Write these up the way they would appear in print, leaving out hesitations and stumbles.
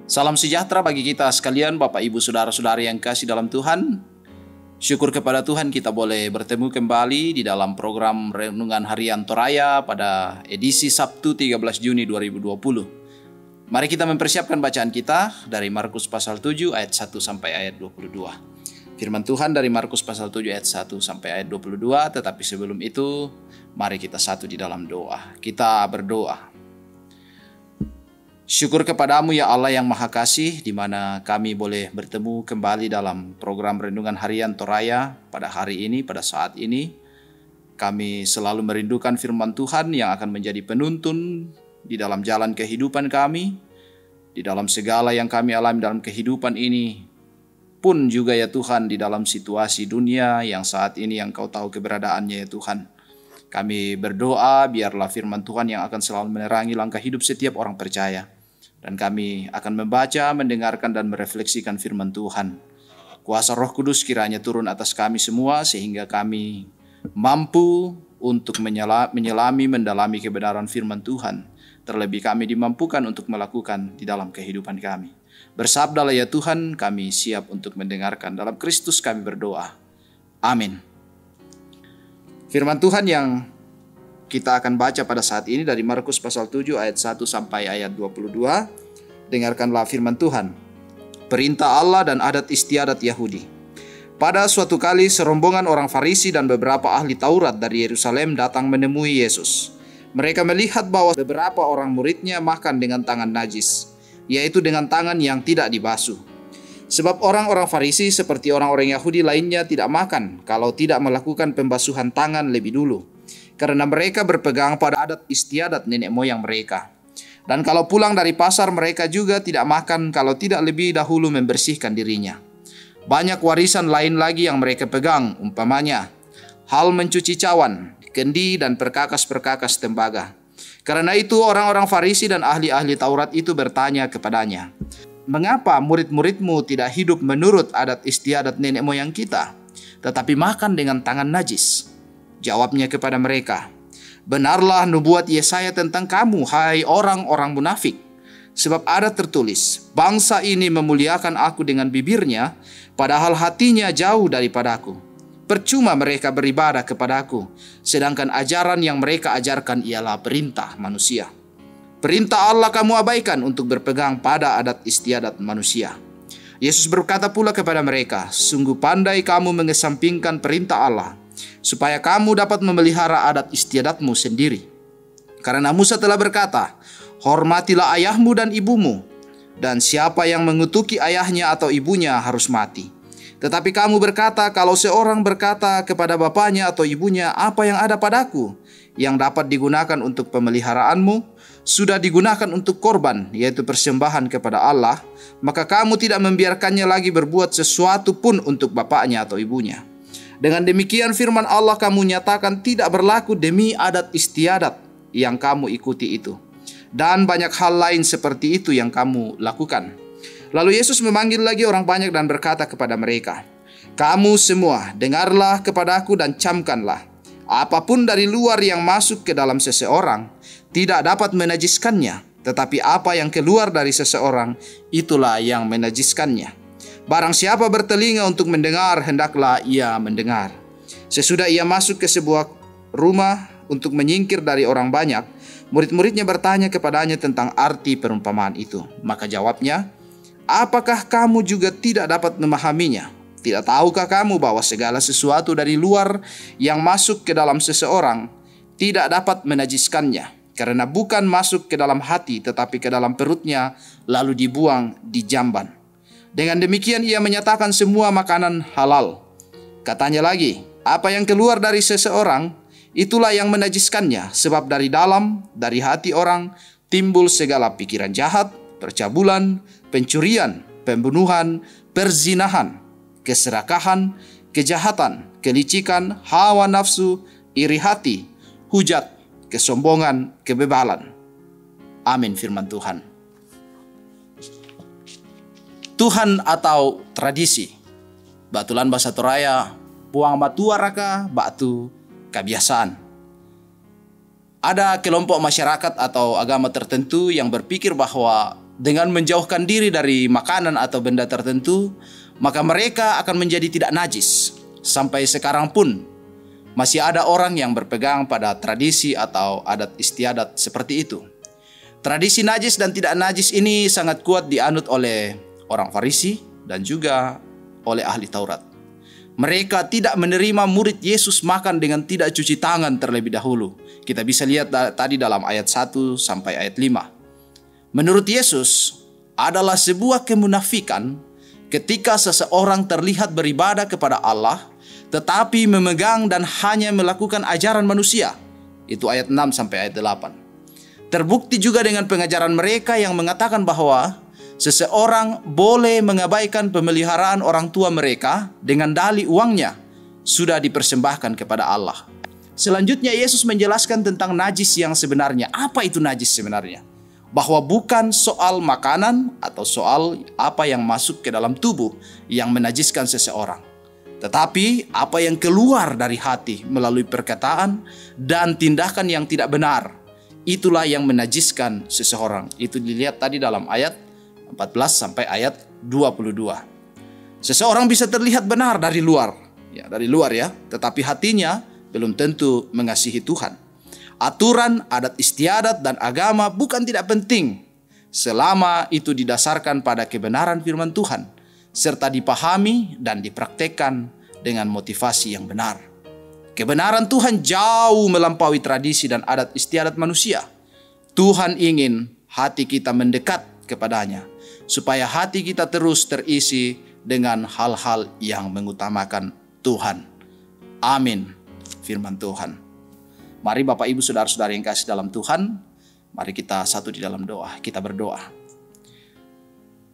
Salam sejahtera bagi kita sekalian, Bapak Ibu Saudara-saudari yang kasih dalam Tuhan. Syukur kepada Tuhan kita boleh bertemu kembali di dalam program Renungan Harian Toraya pada edisi Sabtu 13 Juni 2020. Mari kita mempersiapkan bacaan kita dari Markus pasal 7 ayat 1 sampai ayat 22. Firman Tuhan dari Markus pasal 7 ayat 1 sampai ayat 22, tetapi sebelum itu mari kita satu di dalam doa. Kita berdoa. Syukur kepadamu ya Allah yang Maha Kasih, di mana kami boleh bertemu kembali dalam program Renungan Harian Toraya pada hari ini, pada saat ini. Kami selalu merindukan firman Tuhan yang akan menjadi penuntun di dalam jalan kehidupan kami, di dalam segala yang kami alami dalam kehidupan ini, pun juga ya Tuhan di dalam situasi dunia yang saat ini yang Kau tahu keberadaannya ya Tuhan. Kami berdoa biarlah firman Tuhan yang akan selalu menerangi langkah hidup setiap orang percaya. Dan kami akan membaca, mendengarkan, dan merefleksikan firman Tuhan. Kuasa Roh Kudus kiranya turun atas kami semua sehingga kami mampu untuk menyelami, mendalami kebenaran firman Tuhan. Terlebih kami dimampukan untuk melakukan di dalam kehidupan kami. Bersabdalah ya Tuhan, kami siap untuk mendengarkan. Dalam Kristus kami berdoa. Amin. Firman Tuhan yang kita akan baca pada saat ini dari Markus pasal 7 ayat 1 sampai ayat 22. Dengarkanlah firman Tuhan. Perintah Allah dan adat istiadat Yahudi. Pada suatu kali serombongan orang Farisi dan beberapa ahli Taurat dari Yerusalem datang menemui Yesus. Mereka melihat bahwa beberapa orang muridnya makan dengan tangan najis, yaitu dengan tangan yang tidak dibasuh. Sebab orang-orang Farisi seperti orang-orang Yahudi lainnya tidak makan kalau tidak melakukan pembasuhan tangan lebih dulu. Karena mereka berpegang pada adat istiadat nenek moyang mereka. Dan kalau pulang dari pasar mereka juga tidak makan kalau tidak lebih dahulu membersihkan dirinya. Banyak warisan lain lagi yang mereka pegang, umpamanya hal mencuci cawan, kendi, dan perkakas-perkakas tembaga. Karena itu orang-orang Farisi dan ahli-ahli Taurat itu bertanya kepadanya, "Mengapa murid-muridmu tidak hidup menurut adat istiadat nenek moyang kita, tetapi makan dengan tangan najis?" Jawabnya kepada mereka, "Benarlah nubuat Yesaya tentang kamu, hai orang-orang munafik. Sebab ada tertulis, bangsa ini memuliakan aku dengan bibirnya, padahal hatinya jauh daripadaku. Percuma mereka beribadah kepadaku, sedangkan ajaran yang mereka ajarkan ialah perintah manusia. Perintah Allah kamu abaikan untuk berpegang pada adat istiadat manusia." Yesus berkata pula kepada mereka, "Sungguh pandai kamu mengesampingkan perintah Allah, supaya kamu dapat memelihara adat istiadatmu sendiri. Karena Musa telah berkata, hormatilah ayahmu dan ibumu, dan siapa yang mengutuki ayahnya atau ibunya harus mati. Tetapi kamu berkata, kalau seorang berkata kepada bapaknya atau ibunya, apa yang ada padaku, yang dapat digunakan untuk pemeliharaanmu, sudah digunakan untuk korban, yaitu persembahan kepada Allah, maka kamu tidak membiarkannya lagi berbuat sesuatu pun untuk bapaknya atau ibunya. Dengan demikian firman Allah kamu nyatakan tidak berlaku demi adat istiadat yang kamu ikuti itu. Dan banyak hal lain seperti itu yang kamu lakukan." Lalu Yesus memanggil lagi orang banyak dan berkata kepada mereka, "Kamu semua dengarlah kepadaku dan camkanlah. Apapun dari luar yang masuk ke dalam seseorang tidak dapat menajiskannya, tetapi apa yang keluar dari seseorang itulah yang menajiskannya. Barang siapa bertelinga untuk mendengar, hendaklah ia mendengar." Sesudah ia masuk ke sebuah rumah untuk menyingkir dari orang banyak, murid-muridnya bertanya kepadanya tentang arti perumpamaan itu. Maka jawabnya, "Apakah kamu juga tidak dapat memahaminya? Tidak tahukah kamu bahwa segala sesuatu dari luar yang masuk ke dalam seseorang tidak dapat menajiskannya? Karena bukan masuk ke dalam hati tetapi ke dalam perutnya, lalu dibuang di jamban. Dengan demikian ia menyatakan semua makanan halal." Katanya lagi, "Apa yang keluar dari seseorang, itulah yang menajiskannya. Sebab dari dalam, dari hati orang, timbul segala pikiran jahat, percabulan, pencurian, pembunuhan, perzinahan, keserakahan, kejahatan, kelicikan, hawa nafsu, iri hati, hujat, kesombongan, kebebalan." Amin firman Tuhan. Tuhan atau tradisi. Batulan bahasa Toraya, buang matua raka, batu kebiasaan. Ada kelompok masyarakat atau agama tertentu yang berpikir bahwa dengan menjauhkan diri dari makanan atau benda tertentu, maka mereka akan menjadi tidak najis. Sampai sekarang pun masih ada orang yang berpegang pada tradisi atau adat istiadat seperti itu. Tradisi najis dan tidak najis ini sangat kuat dianut oleh orang Farisi dan juga oleh ahli Taurat. Mereka tidak menerima murid Yesus makan dengan tidak cuci tangan terlebih dahulu. Kita bisa lihat tadi dalam ayat 1 sampai ayat 5. Menurut Yesus, adalah sebuah kemunafikan ketika seseorang terlihat beribadah kepada Allah, tetapi memegang dan hanya melakukan ajaran manusia. Itu ayat 6 sampai ayat 8. Terbukti juga dengan pengajaran mereka yang mengatakan bahwa seseorang boleh mengabaikan pemeliharaan orang tua mereka dengan dalih uangnya sudah dipersembahkan kepada Allah. Selanjutnya Yesus menjelaskan tentang najis yang sebenarnya. Apa itu najis sebenarnya? Bahwa bukan soal makanan atau soal apa yang masuk ke dalam tubuh yang menajiskan seseorang, tetapi apa yang keluar dari hati melalui perkataan dan tindakan yang tidak benar. Itulah yang menajiskan seseorang. Itu dilihat tadi dalam ayat 14 sampai ayat 22. Seseorang bisa terlihat benar dari luar, ya, tetapi hatinya belum tentu mengasihi Tuhan. Aturan, adat istiadat, dan agama bukan tidak penting selama itu didasarkan pada kebenaran firman Tuhan serta dipahami dan dipraktekkan dengan motivasi yang benar. Kebenaran Tuhan jauh melampaui tradisi dan adat istiadat manusia. Tuhan ingin hati kita mendekat kepadanya, supaya hati kita terus terisi dengan hal-hal yang mengutamakan Tuhan. Amin. Firman Tuhan. Mari Bapak Ibu Saudara-saudara yang kasih dalam Tuhan, mari kita satu di dalam doa. Kita berdoa.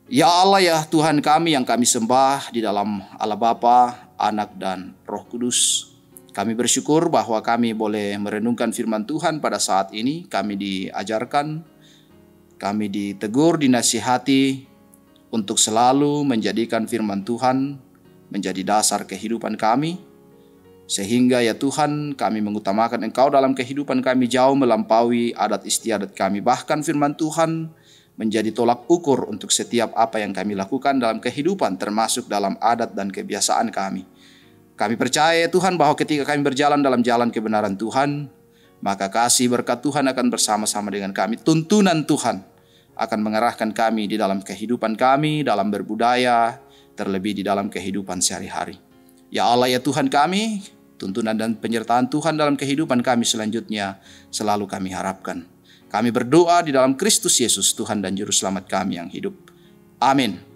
Ya Allah, ya Tuhan kami yang kami sembah di dalam Allah Bapa, Anak, dan Roh Kudus. Kami bersyukur bahwa kami boleh merenungkan firman Tuhan pada saat ini. Kami diajarkan, kami ditegur, dinasihati untuk selalu menjadikan firman Tuhan menjadi dasar kehidupan kami. Sehingga ya Tuhan, kami mengutamakan Engkau dalam kehidupan kami jauh melampaui adat istiadat kami. Bahkan firman Tuhan menjadi tolak ukur untuk setiap apa yang kami lakukan dalam kehidupan, termasuk dalam adat dan kebiasaan kami. Kami percaya Tuhan bahwa ketika kami berjalan dalam jalan kebenaran Tuhan, maka kasih berkat Tuhan akan bersama-sama dengan kami. Tuntunan Tuhan akan mengarahkan kami di dalam kehidupan kami, dalam berbudaya, terlebih di dalam kehidupan sehari-hari. Ya Allah, ya Tuhan kami, tuntunan dan penyertaan Tuhan dalam kehidupan kami selanjutnya selalu kami harapkan. Kami berdoa di dalam Kristus Yesus, Tuhan dan Juru Selamat kami yang hidup. Amin.